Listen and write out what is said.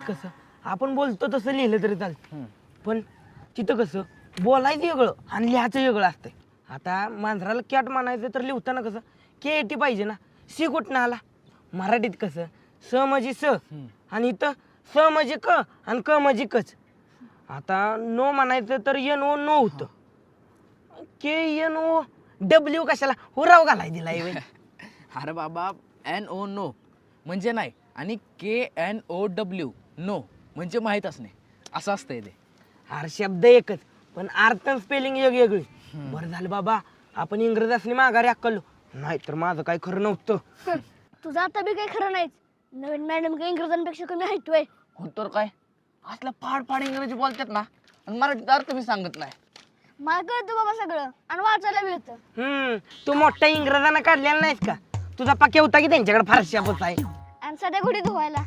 कसं आपण बोलतो तसं लिहिलं तरी चालतं, पण तिथं कसं बोलायचं वेगळं आणि लिहायचं वेगळं असतंय. आता मांजराला कॅट म्हणायचं तर लिहिताना कसं KAT पाहिजे ना, सी कुठनं आला. मराठीत कसं स म्हणजे स आणि इथं स म्हणजे क आणि क म्हणजे कच. आता नो म्हणायचं तर NO नो होतं. KNOW कशाला हुराव घालाय दिलाय व्हय. अरे बाबा NO नो म्हणजे नाही आणि KNOW नो म्हणजे माहीत असणे असं असतंय ते. अरे शब्द एकच पण अर्थ स्पेलिंग वेगवेगळी. बरं झालं बाबा आपण इंग्रजासनी माघारी अक्कलो, नाहीतर माझं काय खरं नव्हतं. तुझं आता बी काही खरं नाहीच. नवीन मॅडम काही इंग्रजांपेक्षा कमी ऐकतोय. हो तर काय असलं फाड इंग्रजी बोलतात ना आणि मराठीत अर्थ मी सांगत नाही. मला कळतं बाबा सगळं आणि वाचायला बी येतं. तू मोठ्या इंग्रजांना काढलेला नाहीस का? तुझा पाक्या होता की त्यांच्याकडे फारशा आहे. आणि सध्या घोडी धुवायला